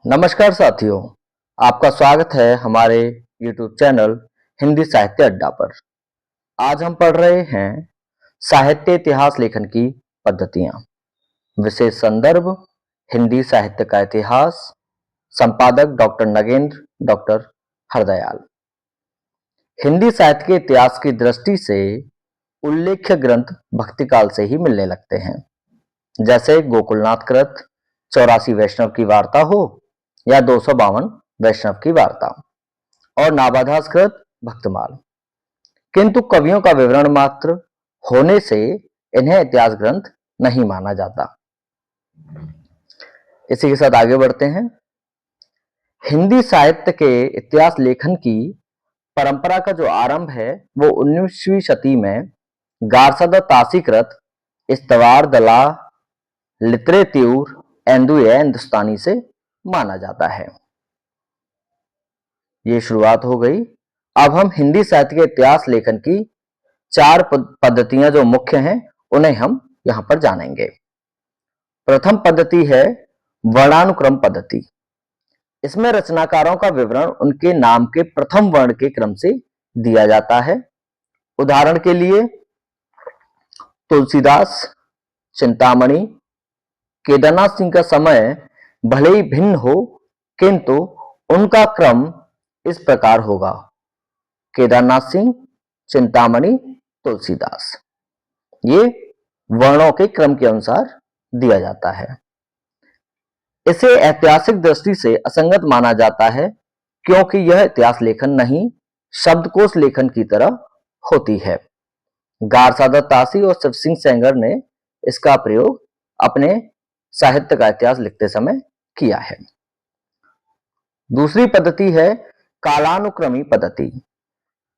नमस्कार साथियों, आपका स्वागत है हमारे YouTube चैनल हिंदी साहित्य अड्डा पर। आज हम पढ़ रहे हैं साहित्य इतिहास लेखन की पद्धतियां। विशेष संदर्भ हिंदी साहित्य का इतिहास। संपादक डॉक्टर नगेंद्र, डॉक्टर हरदयाल। हिंदी साहित्य के इतिहास की दृष्टि से उल्लेख्य ग्रंथ भक्तिकाल से ही मिलने लगते हैं, जैसे गोकुलनाथ कृत 84 वैष्णव की वार्ता हो या 252 वैष्णव की वार्ता और नाभादास कृत भक्तमाल। किंतु कवियों का विवरण मात्र होने से इन्हें इतिहास ग्रंथ नहीं माना जाता। इसी के साथ आगे बढ़ते हैं। हिंदी साहित्य के इतिहास लेखन की परंपरा का जो आरंभ है वो 19वीं शती में गारसद तासीकृत इस्तवार दला लितरे त्यूर एंदुए हिंदुस्तानी से माना जाता है। ये शुरुआत हो गई। अब हम हिंदी साहित्य के इतिहास लेखन की 4 पद्धतियां जो मुख्य हैं उन्हें हम यहां पर जानेंगे। प्रथम पद्धति है वर्णानुक्रम पद्धति। इसमें रचनाकारों का विवरण उनके नाम के प्रथम वर्ण के क्रम से दिया जाता है। उदाहरण के लिए तुलसीदास, चिंतामणि, केदारनाथ सिंह का समय भले ही भिन्न हो किंतु उनका क्रम इस प्रकार होगा: केदारनाथ सिंह, चिंतामणि, तुलसीदास। ये वर्णों के क्रम के अनुसार दिया जाता है। इसे ऐतिहासिक दृष्टि से असंगत माना जाता है क्योंकि यह इतिहास लेखन नहीं, शब्दकोश लेखन की तरह होती है। गारसादा तासी और शिव सिंह सेंगर ने इसका प्रयोग अपने साहित्य का इतिहास लिखते समय किया है। दूसरी पद्धति है कालानुक्रमी पद्धति।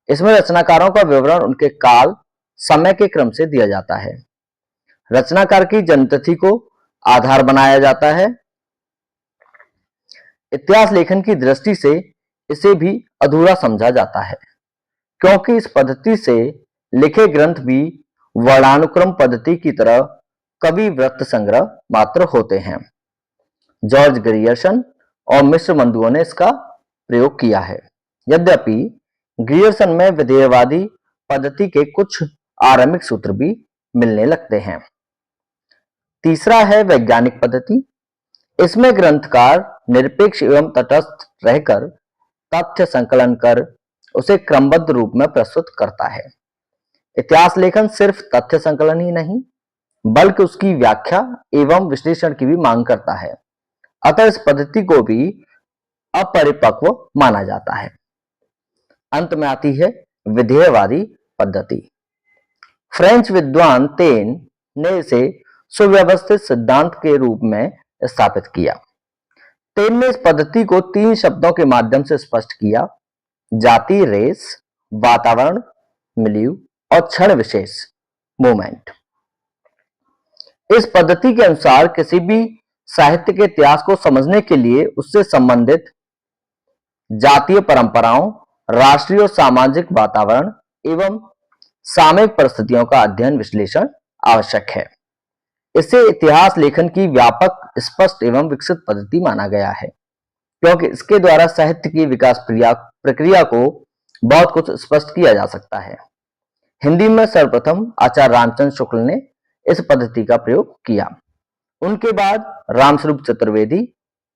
इसमें रचनाकारों का विवरण उनके काल, समय के क्रम से दिया जाता है। रचनाकार की जन्मतिथि को आधार बनाया जाता है। इतिहास लेखन की दृष्टि से इसे भी अधूरा समझा जाता है क्योंकि इस पद्धति से लिखे ग्रंथ भी वर्णानुक्रम पद्धति की तरह कवि वृत्त संग्रह मात्र होते हैं। जॉर्ज ग्रियर्सन और मिश्र बंधुओं ने इसका प्रयोग किया है। यद्यपि ग्रियर्सन में विधेयवादी पद्धति के कुछ आरंभिक सूत्र भी मिलने लगते हैं। तीसरा है वैज्ञानिक पद्धति। इसमें ग्रंथकार निरपेक्ष एवं तटस्थ रहकर तथ्य संकलन कर उसे क्रमबद्ध रूप में प्रस्तुत करता है। इतिहास लेखन सिर्फ तथ्य संकलन ही नहीं बल्कि उसकी व्याख्या एवं विश्लेषण की भी मांग करता है। अतः इस पद्धति को भी अपरिपक्व माना जाता है। अंत में आती है विधेयवादी पद्धति। फ्रेंच विद्वान तेन ने इसे सुव्यवस्थित सिद्धांत के रूप में स्थापित किया। तेन ने इस पद्धति को 3 शब्दों के माध्यम से स्पष्ट किया: जाति रेस, वातावरण मिलियू और क्षण विशेष मूवमेंट। इस पद्धति के अनुसार किसी भी साहित्य के इतिहास को समझने के लिए उससे संबंधित जातीय परंपराओं, राष्ट्रीय और सामाजिक वातावरण एवं सामयिक परिस्थितियों का अध्ययन विश्लेषण आवश्यक है। इसे इतिहास लेखन की व्यापक, स्पष्ट एवं विकसित पद्धति माना गया है क्योंकि इसके द्वारा साहित्य की विकास प्रक्रिया को बहुत कुछ स्पष्ट किया जा सकता है। हिंदी में सर्वप्रथम आचार्य रामचंद्र शुक्ल ने इस पद्धति का प्रयोग किया। उनके बाद रामस्वरूप चतुर्वेदी,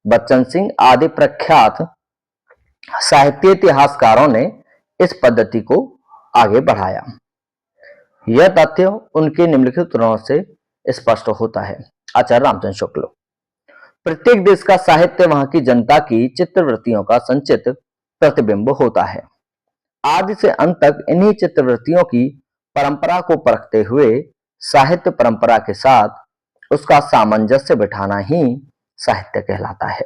बच्चन सिंह आदि प्रख्यात साहित्य इतिहासकारों ने इस पद्धति को आगे बढ़ाया। यह तथ्य उनके निम्नलिखित उदाहरणों से स्पष्ट होता है। आचार्य रामचंद्र शुक्ल: प्रत्येक देश का साहित्य वहां की जनता की चित्तवृत्तियों का संचित प्रतिबिंब होता है। आदि से अंत तक इन्हीं चित्तवृत्तियों की परंपरा को परखते हुए साहित्य परंपरा के साथ उसका सामंजस्य बिठाना ही साहित्य कहलाता है।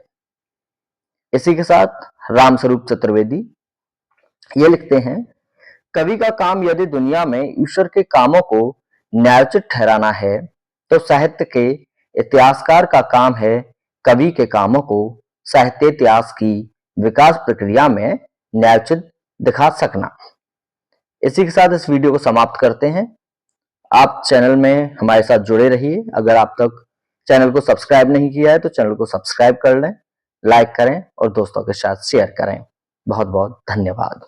इसी के साथ रामस्वरूप चतुर्वेदी ये लिखते हैं: कवि का काम यदि दुनिया में ईश्वर के कामों को न्यायोचित ठहराना है तो साहित्य के इतिहासकार का काम है कवि के कामों को साहित्य इतिहास की विकास प्रक्रिया में न्यायोचित दिखा सकना। इसी के साथ इस वीडियो को समाप्त करते हैं। आप चैनल में हमारे साथ जुड़े रहिए। अगर आप तक चैनल को सब्सक्राइब नहीं किया है तो चैनल को सब्सक्राइब कर लें। लाइक करें और दोस्तों के साथ शेयर करें। बहुत बहुत धन्यवाद।